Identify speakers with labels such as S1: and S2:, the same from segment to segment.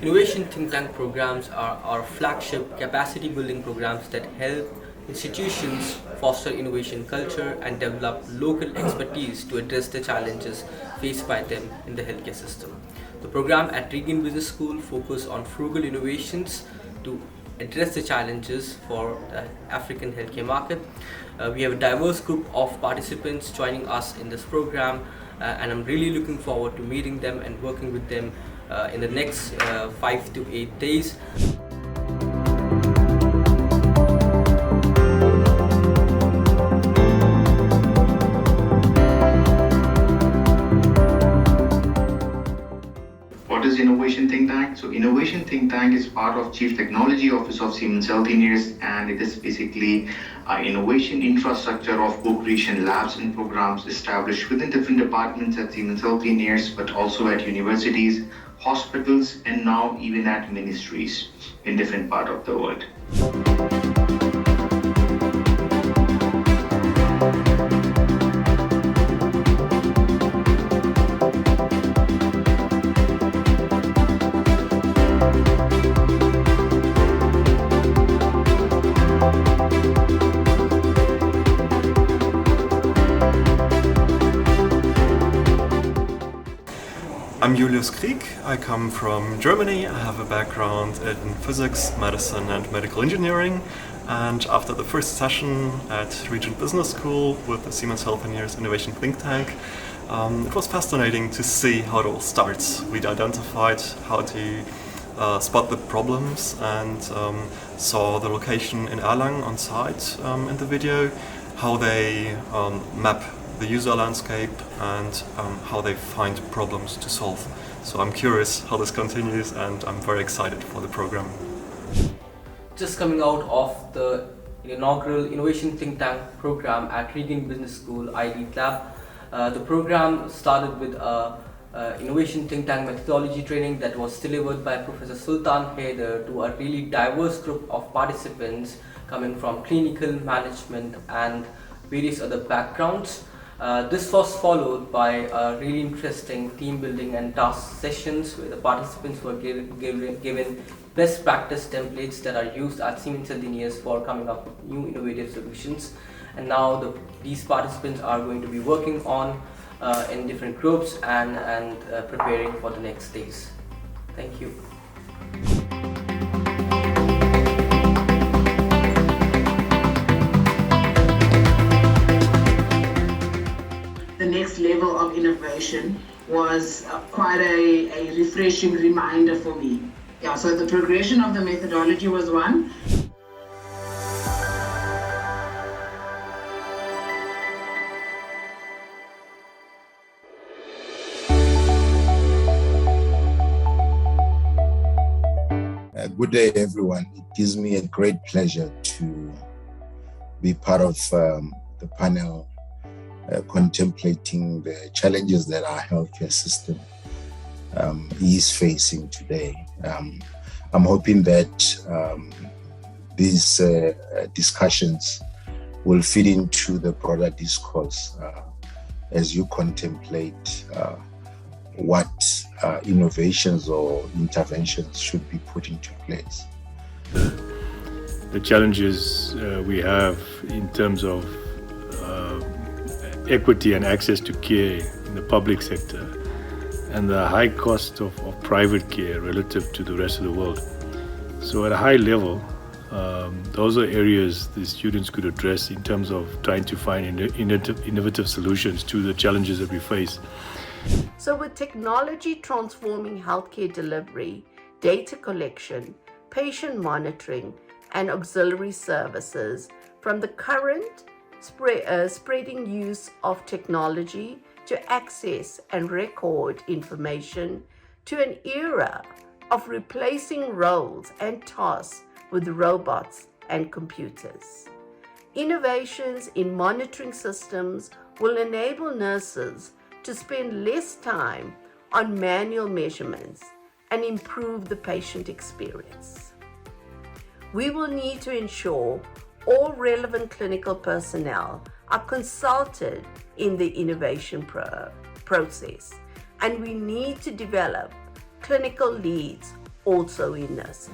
S1: Innovation think tank programs are our flagship capacity building programs that help institutions foster innovation culture and develop local expertise to address the challenges faced by them in the healthcare system. The program at REGENT Business School focus on frugal innovations to address the challenges for the African healthcare market. We have a diverse group of participants joining us in this program, and I'm really looking forward to meeting them and working with them in the next 5 to 8 days.
S2: What is Innovation Think Tank? So Innovation Think Tank is part of Chief Technology Office of Siemens Healthineers, and it is basically an innovation infrastructure of co-creation labs and programs established within different departments at Siemens Healthineers, but also at universities, hospitals, and now even at ministries in different parts of the world.
S3: I'm Julius Krieg. I come from Germany. I have a background in physics, medicine and medical engineering. And after the first session at REGENT Business School with the Siemens Healthineers Innovation Think Tank, it was fascinating to see how it all starts. We'd identified how to spot the problems and saw the location in Erlangen on site in the video, how they map the user landscape and how they find problems to solve. So I'm curious how this continues, and I'm very excited for the program.
S1: Just coming out of the inaugural Innovation Think Tank program at REGENT Business School IDEAT Lab, the program started with Innovation Think Tank methodology training that was delivered by Professor Sultan Haider to a really diverse group of participants coming from clinical, management and various other backgrounds. This was followed by really interesting team building and task sessions where the participants were given best practice templates that are used at Siemens Healthineers for coming up with new innovative solutions. And now these participants are going to be working on in different groups and preparing for the next days. Thank you.
S4: The next level of innovation was quite a refreshing reminder for me. Yeah, so the progression of the methodology was one.
S5: Good day, everyone. It gives me a great pleasure to be part of the panel contemplating the challenges that our healthcare system is facing today. I'm hoping that these discussions will fit into the broader discourse as you contemplate what innovations or interventions should be put into place.
S6: The challenges we have in terms of equity and access to care in the public sector and the high cost of private care relative to the rest of the world. So at a high level, those are areas the students could address in terms of trying to find innovative solutions to the challenges that we face.
S7: So with technology transforming healthcare delivery, data collection, patient monitoring, and auxiliary services, from the current spreading use of technology to access and record information, to an era of replacing roles and tasks with robots and computers. Innovations in monitoring systems will enable nurses to spend less time on manual measurements and improve the patient experience. We will need to ensure all relevant clinical personnel are consulted in the innovation process, and we need to develop clinical leads also in this.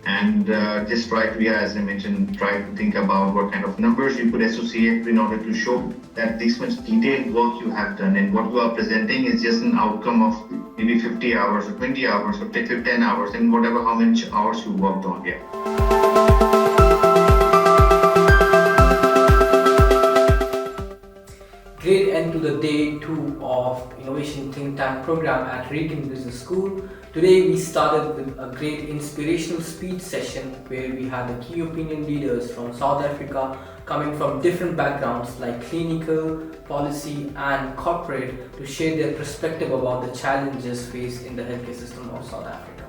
S2: And just try to, as I mentioned, try to think about what kind of numbers you could associate in order to show that this much detailed work you have done, and what you are presenting is just an outcome of maybe 50 hours or 20 hours or 10 hours and whatever, how many hours you worked on. Yeah.
S1: Great end to the day 2 of Innovation Think Tank program at REGENT Business School. Today we started with a great inspirational speech session where we had the key opinion leaders from South Africa coming from different backgrounds like clinical, policy and corporate to share their perspective about the challenges faced in the healthcare system of South Africa.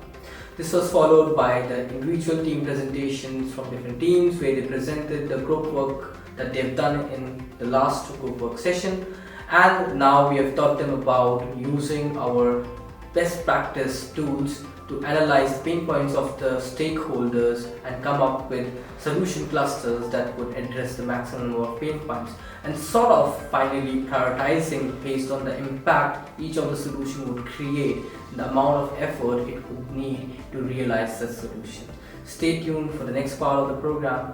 S1: This was followed by the individual team presentations from different teams where they presented the group work that they've done in the last group work session, and now we have taught them about using our best practice tools to analyze the pain points of the stakeholders and come up with solution clusters that would address the maximum number of pain points, and sort of finally prioritizing based on the impact each of the solution would create and the amount of effort it would need to realize the solution. Stay tuned for the next part of the program.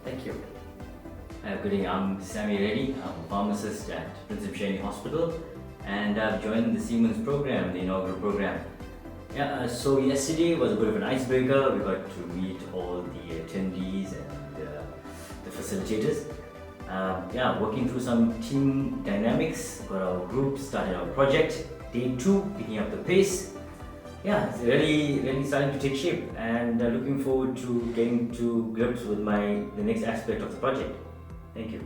S1: Thank you.
S8: Good evening, I'm Sammy Reddy. I'm a pharmacist at Prince of Shenny Hospital, and I've joined the Siemens program, the inaugural program. So yesterday was a bit of an icebreaker. We got to meet all the attendees and the facilitators. Working through some team dynamics, got our group, started our project. Day 2, picking up the pace. It's really starting to take shape, and looking forward to getting to grips with the next aspect of the project. Thank you.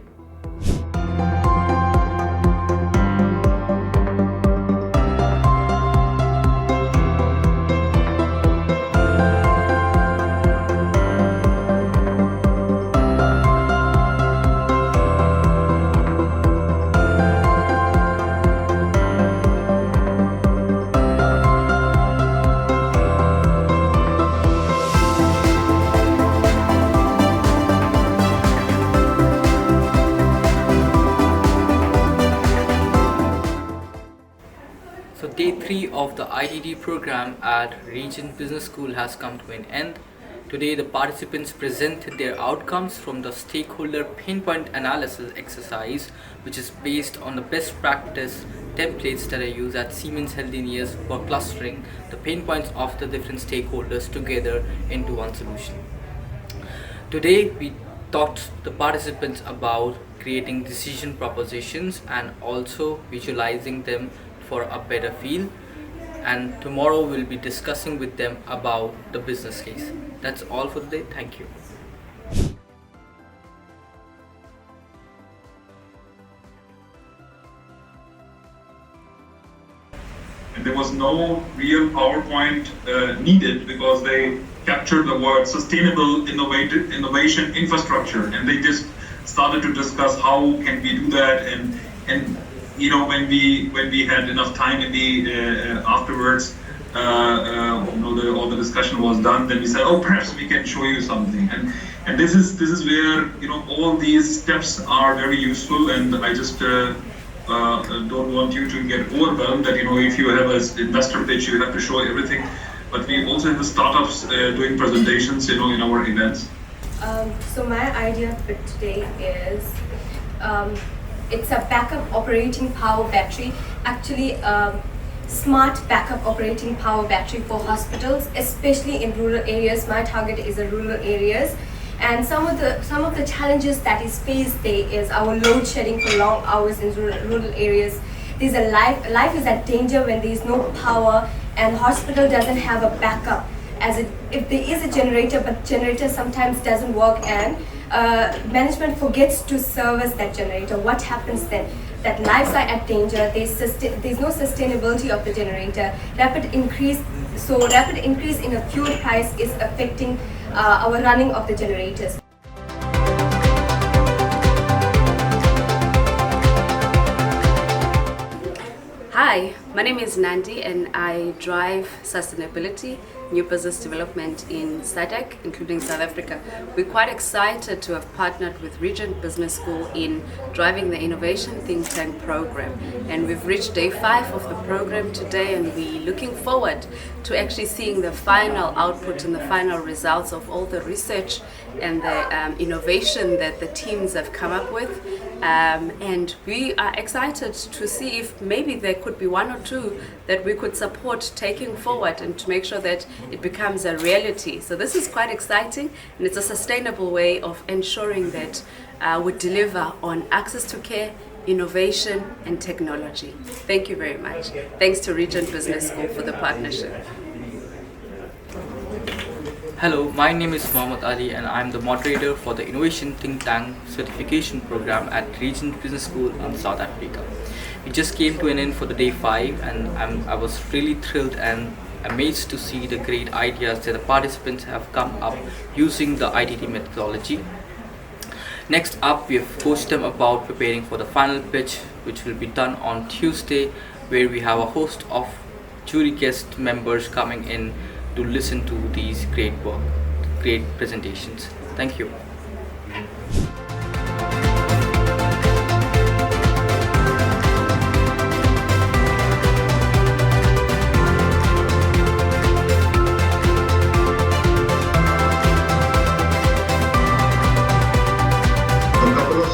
S1: So day 3 of the IDD program at REGENT Business School has come to an end. Today the participants presented their outcomes from the stakeholder pain point analysis exercise, which is based on the best practice templates that are used at Siemens Healthineers for clustering the pain points of the different stakeholders together into one solution. Today we taught the participants about creating decision propositions and also visualizing them for a better feel, and tomorrow we'll be discussing with them about the business case. That's all for today. Thank you.
S9: And there was no real PowerPoint needed because they captured the word sustainable innovation infrastructure, and they just started to discuss how can we do that, and you know, when we had enough time in the afterwards, all the discussion was done, then we said, oh, perhaps we can show you something, and this is where, you know, all these steps are very useful, and I just don't want you to get overwhelmed that, you know, if you have an investor pitch you have to show everything, but we also have the startups doing presentations, you know, in our events.
S10: So my idea for today is it's a backup operating power battery, actually smart backup operating power battery for hospitals, especially in rural areas. My target is the rural areas, and some of the challenges that is faced there is our load shedding for long hours in rural areas. There's a life is at danger when there is no power, and hospital doesn't have a backup. If there is a generator, but generator sometimes doesn't work, and management forgets to service that generator. What happens then? That lives are at danger. There's no sustainability of the generator. Rapid increase in a fuel price is affecting our running of the generators.
S11: Hi, my name is Nandi and I drive sustainability, new business development in SADC, including South Africa. We're quite excited to have partnered with REGENT Business School in driving the Innovation Think Tank program. And we've reached day 5 of the program today, and we're looking forward to actually seeing the final output and the final results of all the research and the innovation that the teams have come up with. And we are excited to see if maybe there could be 1 or 2 that we could support taking forward and to make sure that it becomes a reality. So this is quite exciting, and it's a sustainable way of ensuring that we deliver on access to care, innovation and technology. Thank you very much. Thanks to REGENT Business School for the partnership.
S1: Hello, my name is Mohammed Ali and I'm the moderator for the Innovation Think Tank certification program at REGENT Business School in South Africa. We just came to an end for the day 5, and I was really thrilled and amazed to see the great ideas that the participants have come up using the ITT methodology. Next up, we have coached them about preparing for the final pitch, which will be done on Tuesday, where we have a host of jury guest members coming in to listen to these great presentations. Thank you.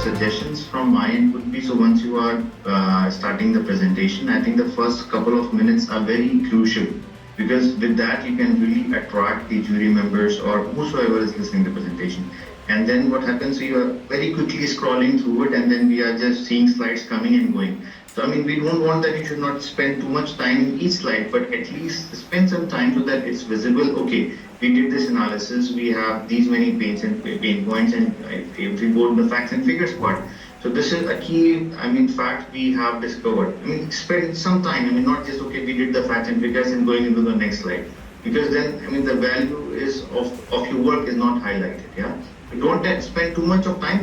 S2: Suggestions from my end would be, so once you are starting the presentation, I think the first couple of minutes are very crucial, because with that you can really attract the jury members or whosoever is listening to the presentation. And then what happens, you are very quickly scrolling through it, and then we are just seeing slides coming and going. So I mean, we don't want that you should not spend too much time in each slide, but at least spend some time so that it's visible. Okay, we did this analysis, we have these many pain points, and if we go to the facts and figures part. So this is a key, fact we have discovered. Spend some time, not just, okay, we did the facts and figures and going into the next slide. Because then, the value is of your work is not highlighted, yeah? You don't spend too much of time.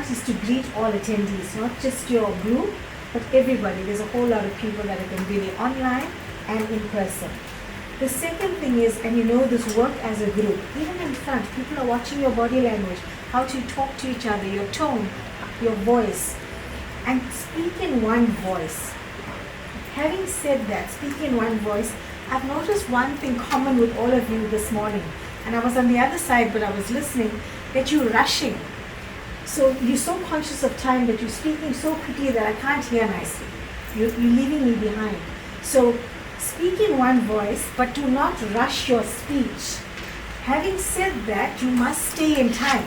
S12: Is to greet all attendees, not just your group, but everybody. There's a whole lot of people that are going to be online and in person. The second thing is, and this work as a group, even in front, people are watching your body language, how to talk to each other, your tone, your voice, and speak in one voice. Having said that, speak in one voice, I've noticed one thing common with all of you this morning, and I was on the other side, but I was listening, that you're rushing. So you're so conscious of time that you're speaking so quickly that I can't hear nicely. You're leaving me behind. So speak in one voice, but do not rush your speech. Having said that, you must stay in time.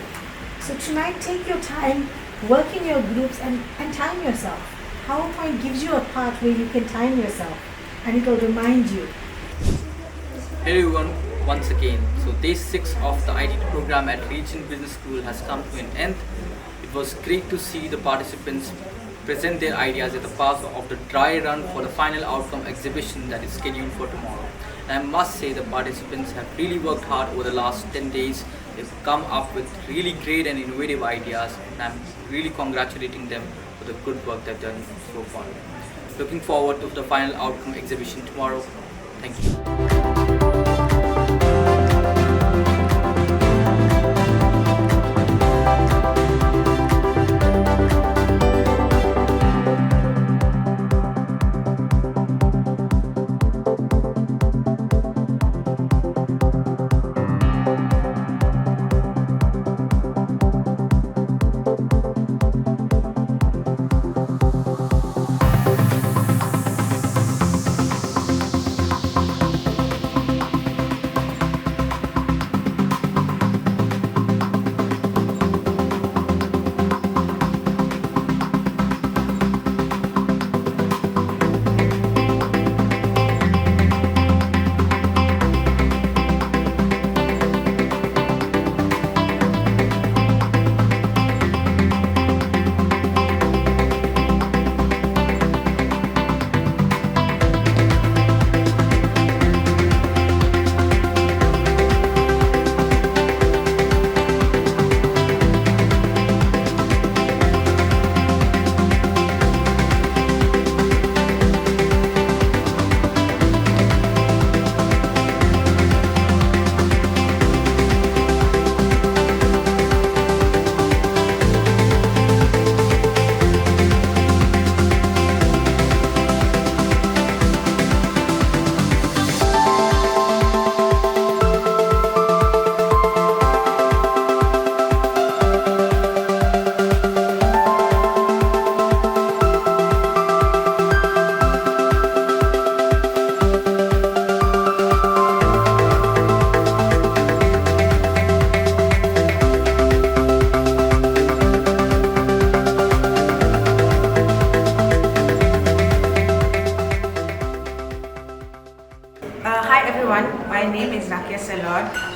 S12: So tonight, take your time, work in your groups and time yourself. PowerPoint gives you a part where you can time yourself, and it will remind you.
S1: Hello everyone, once again. So day 6 of the ITT program at REGENT Business School has come to an end. It was great to see the participants present their ideas at the part of the dry run for the final outcome exhibition that is scheduled for tomorrow. And I must say the participants have really worked hard over the last 10 days. They've come up with really great and innovative ideas, and I'm really congratulating them for the good work they've done so far. Looking forward to the final outcome exhibition tomorrow. Thank you.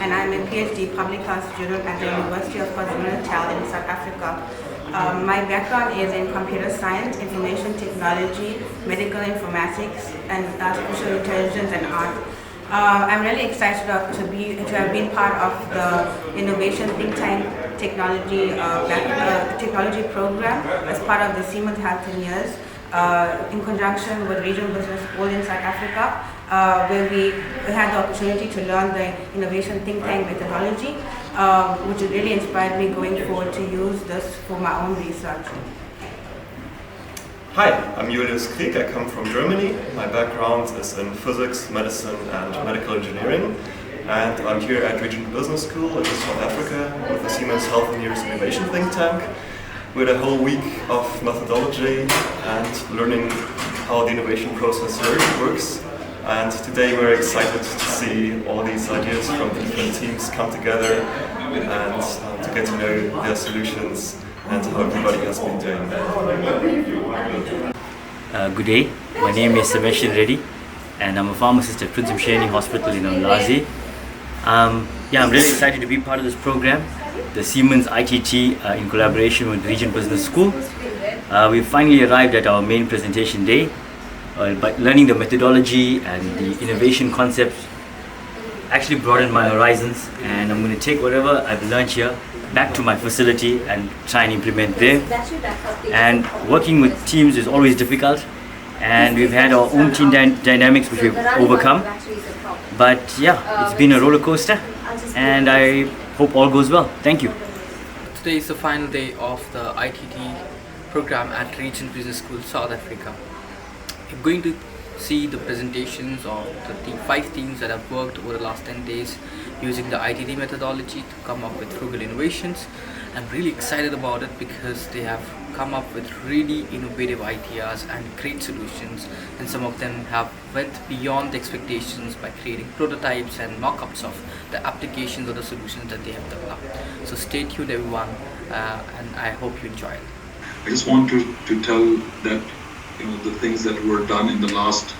S13: and I'm a PhD public health student at the University of KwaZulu-Natal in South Africa. My background is in computer science, information technology, medical informatics, and artificial intelligence and art. I'm really excited to have been part of the innovation think tank technology program as part of the Siemens Healthineers in conjunction with Regional Business School in South Africa, where we had the opportunity to learn the innovation think tank methodology, which really inspired me going forward to use this for my own research.
S3: Hi, I'm Julius Krieg. I come from Germany. My background is in physics, medicine and medical engineering. And I'm here at Regent Business School in South Africa with the Siemens Healthineers Innovation Think Tank with a whole week of methodology and learning how the innovation process works. And today we're excited to see all these ideas from different teams come together and to get to know their solutions and how everybody has been doing.
S8: Good day, my name is Siemens Reddy and I'm a pharmacist at Prince Mshweni Hospital in Umlazi. I'm really excited to be part of this program, the Siemens ITT in collaboration with Regent Business School. We finally arrived at our main presentation day by learning the methodology and the innovation concepts actually broadened my horizons, and I'm going to take whatever I've learned here back to my facility and try and implement there. And working with teams is always difficult, and we've had our own team dynamics which we've overcome. But yeah, it's been a roller coaster, and I hope all goes well. Thank you.
S1: Today is the final day of the ITT program at Regent Business School, South Africa. You're going to see the presentations of the 5 teams that have worked over the last 10 days using the ITT methodology to come up with frugal innovations. I'm really excited about it because they have come up with really innovative ideas and great solutions, and some of them have went beyond the expectations by creating prototypes and mock-ups of the applications or the solutions that they have developed. So stay tuned everyone, and I hope you enjoy it.
S9: I just want to tell that the things that were done in the last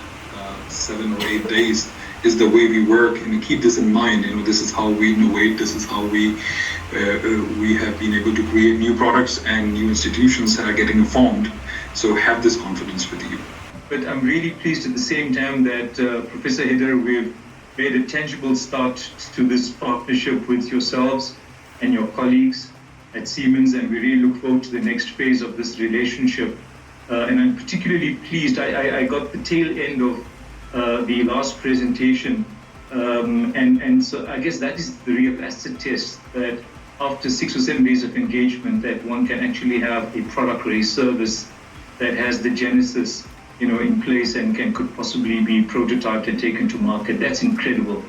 S9: 7 or 8 days is the way we work, and keep this in mind. This is how we innovate. This is how we have been able to create new products, and new institutions are getting formed. So have this confidence with you.
S14: But I'm really pleased at the same time that Professor Hidder, we've made a tangible start to this partnership with yourselves and your colleagues at Siemens, and we really look forward to the next phase of this relationship. And I'm particularly pleased, I got the tail end of the last presentation, and so I guess that is the real acid test, that after 6 or 7 days of engagement, that one can actually have a product or a service that has the genesis in place and could possibly be prototyped and taken to market. That's incredible.